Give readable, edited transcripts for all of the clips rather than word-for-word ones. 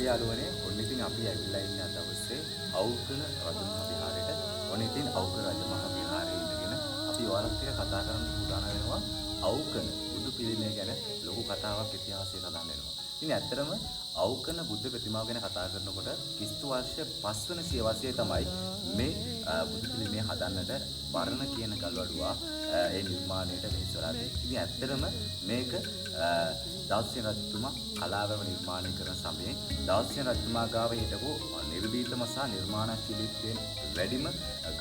යාළුවනේ ඔන්න ඉතින් අපි ඇවිල්ලා ඉන්නේ අද දවසේ අවුකන රජමහා විහාරයට. ඔන්න ඉතින් අවුකන රජමහා විහාරයේ ඉඳගෙන අපි ඔයාලත් එක්ක කතා කරන්න සූදානම් වෙනවා අවුකන බුදු පිළිමය ගැන ලොකු කතාවක් ඉතිහාසයේ සඳහන් වෙනවා. ඉතින් ඇත්තටම අවුකන බුද්ධ ප්‍රතිමාව ගැන කතා කරනකොට ක්‍රිස්තු වර්ෂ 5 වන සියවසේ තමයි මේ බුදු පිළිමය හදන්නට වර්ණ කියන ගල්වඩුවා ඒ නිර්මාණයට වෙහෙසලා තියෙන්නේ. ඉතින් ඇත්තටම මේක දාස්සියන් රජතුමා කලාවම නිර්මාණය කරන සමයේ දාස්සියන් රජතුමා ගාව හිටපු නිර්භීතම සහ නිර්මාණශීලීත්වයෙන් වැඩිම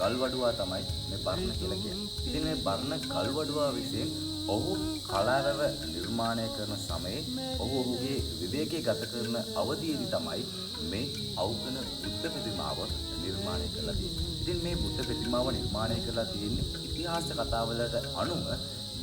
ගල්වඩුවා තමයි මේ බර්ණ කියලා කියන්නේ. ඉතින් මේ බර්ණ ගල්වඩුවා විසින් ඔහු කලාවම නිර්මාණය කරන සමයේ ඔහුගේ විවේකයේ ගත කරන අවධියේදී තමයි මේ අවුකන බුද්ධ ප්‍රතිමාව නිර්මාණය කරලා තියෙන්නේ. ඉතින් මේ බුද්ධ ප්‍රතිමාව නිර්මාණය කරලා තියෙන්නේ ඉතිහාස කතාවලට අනුව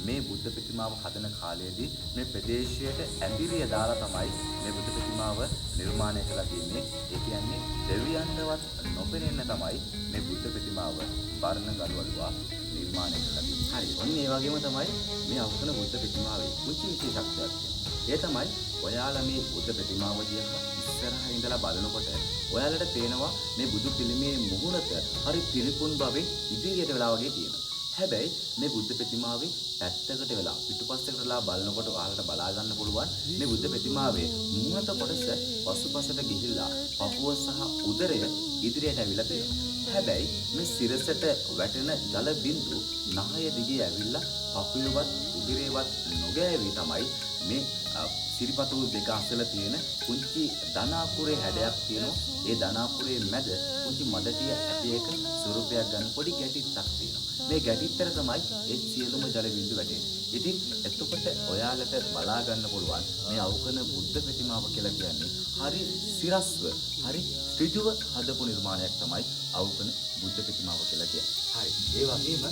මේ බුද්ධ ප්‍රතිමාව හදන කාලයේදී මේ ප්‍රදේශයට ඇඳිරිය දාලා තමයි මේ බුද්ධ ප්‍රතිමාව නිර්මාණය කරලා තියෙන්නේ. ඒ කියන්නේ දෙවියන්ටවත් නොපෙනෙන්න තමයි මේ බුද්ධ ප්‍රතිමාව වර්ණ ගල්වඩුවා නිර්මාණය කරලා තියෙන්නේ. හරි. ඔන්න ඒ වගේම තමයි මේ අවුකන බුද්ධ ප්‍රතිමාවේ කුංචි විශේෂත්වයක් තියෙනවා. ඒ තමයි ඔයාලා මේ බුද්ධ ප්‍රතිමාව දිහා ඉස්සරහා ඉඳලා බලනකොට ඔයාලට පේනවා මේ බුදු පිළිමේ මුහුණත හරි පිළිකුල් භාවයේ ඉදිරියට වෙලා වගේ තියෙනවා. හැබැයි මේ බුද්ධ ප්‍රතිමාවේ පැත්තකට වෙලා පිටුපස්සකට වෙලා බලනකොට ඔයාලට බලා ගන්න පුළුවන් මේ බුද්ධ ප්‍රතිමාවේ මුහුණත කොටස පසුපසට ගිහිල්ලා පපුව සහ උදරය ඉදිරියට ඇවිල්ලා තියෙනවා. හැබැයි මේ සිරසට වැටෙන ජල බිඳු නහය දිගේ ඇවිල්ලා පපුවේවත් උදරේවත් නොගෑවි තමයි මේ සිරිපතුල් දෙක අසල තියෙන කුංචි ධනාපුරේ හැඩයක් තියෙනවා. ඒ ධනාපුරේ මැද කුංචි මඩටිය ඇති එක ස්වරූපයක් ගන්න පොඩි ගැටිත්තක් තියෙනවා. මේ ගැටිත්තර තමයි ඒ සියලුම ජල බිඳු වැටෙන්නේ. ඉතින් එතකොට ඔයාලට බලා ගන්න පුළුවන් මේ අවුකන බුද්ධ ප්‍රතිමාව කියලා කියන්නේ හරි සිරස්ව හරි ඍජුව හදපු නිර්මාණයක් තමයි අවුකන බුද්ධ ප්‍රතිමාව කියලා කියන්නේ. හරි. ඒ වගේම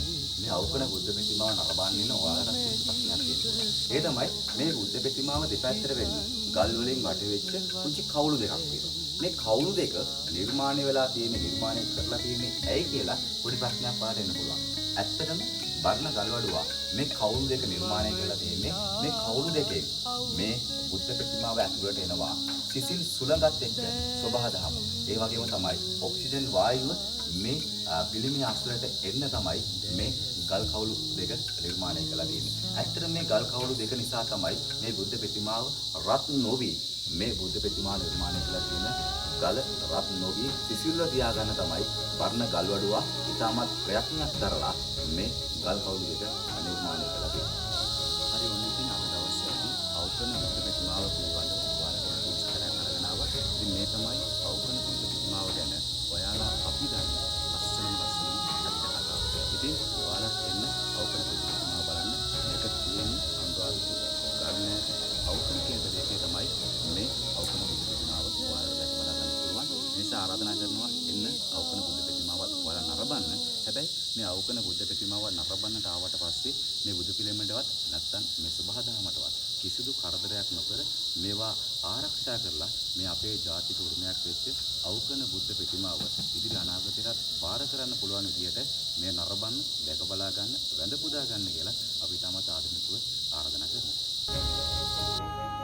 මේ අවුකන බුද්ධ ප්‍රතිමාව නරඹන්න ඉන්න ඔයාලට පුංචි ප්‍රශ්නයක් තියෙනවා. ඒ තමයි මේ බුද්ධ ප්‍රතිමාව දෙපැත්තට වෙන්න ගල් වලින් වට වෙච්ච පුංචි කවුළු දෙකක් තියෙනවා. මේ කවුළු දෙක නිර්මාණය වෙලා තියෙන්නේ නිර්මාණය කරලා තියෙන්නේ ඇයි කියලා පොඩි ප්‍රශ්නයක් පාට එන්න පුළුවන්. ඇත්තටම වර්ණ ගල්වඩුවා මේ කවුළු දෙක නිර්මාණය කරලා තියෙන්නේ මේ කවුළු දෙකේ මේ බුද්ධ ප්‍රතිමාව ඇතුළට එනවා සිසිල් සුළඟත් එක්ක සබහාදහම. ඒ වගේම තමයි ඔක්සිජන් වායුව මේ පිළිමය අසලට එන්න තමයි මේ ගල් කවුළු දෙක නිර්මාණය කරලා තියෙන්නේ. ඇත්තට මේ ගල් කවුළු දෙක නිසා තමයි මේ බුද්ධ ප්‍රතිමාව රත් නොවි මේ බුද්ධ ප්‍රතිමාව නිර්මාණය කරලා තියෙන ගල රත් නොවි සිසිල්ව තියාගන්න තමයි වර්ණ ගල්වඩුවා ඉතාමත් ප්‍රයත්නයක් දරලා මේ ගල් කවුළු දෙක නිර්මාණය කරලා තියෙනවා. හරි. ඔන්න ඉතින් අද දවසේ අපි අවුකන බුද්ධ ප්‍රතිමාව පිළිබඳව ඔයාලට විස්තරයක් අරගෙන ආවා. ඉතින් මේ තමයි අවුකන බුද්ධ ප්‍රතිමාව ගැන ඔයාලා අපි දන්න ලස්සන ඇත්ත කතාව. ඉතින් ඔයාලා එන්න අවුකන බුද්ධ ප්‍රතිමාව බලන්න. මේක තියෙන්නේ අනුරාධපුර ගාමිණී අවුකන කියන ප්‍රදේශයේ තමයි මේ අවුකන බුද්ධ ප්‍රතිමාව ඔයාලට දැක බලා ගන්න පුළුවන්. ඒ නිසා ආරාධනා කරනවා එන්න අවුකන බුද්ධ ප්‍රතිමාවත් ඔයාලා නරඹන්න. හැබැයි මේ අවුකන බුද්ධ ප්‍රතිමාව නරඹන්නට ආවට පස්සේ මේ බුදු පිළිමයටවත් නැත්තම් මේ සබහාදහමටවත් කිසිදු කරදරයක් නොකර මේවා ආරක්ෂා කරලා මේ අපේ ජාතික උරුමයක් වෙච්ච අවුකන බුද්ධ ප්‍රතිමාව ඉදිරි අනාගතයටත් පාර කරන්න පුළුවන් විදියට මේ නරඹන්න, දැක බලා ගන්න, වැඳ පුදා ගන්න කියලා අපි තමත් ආදරණීයව ආරාධනා කරනවා.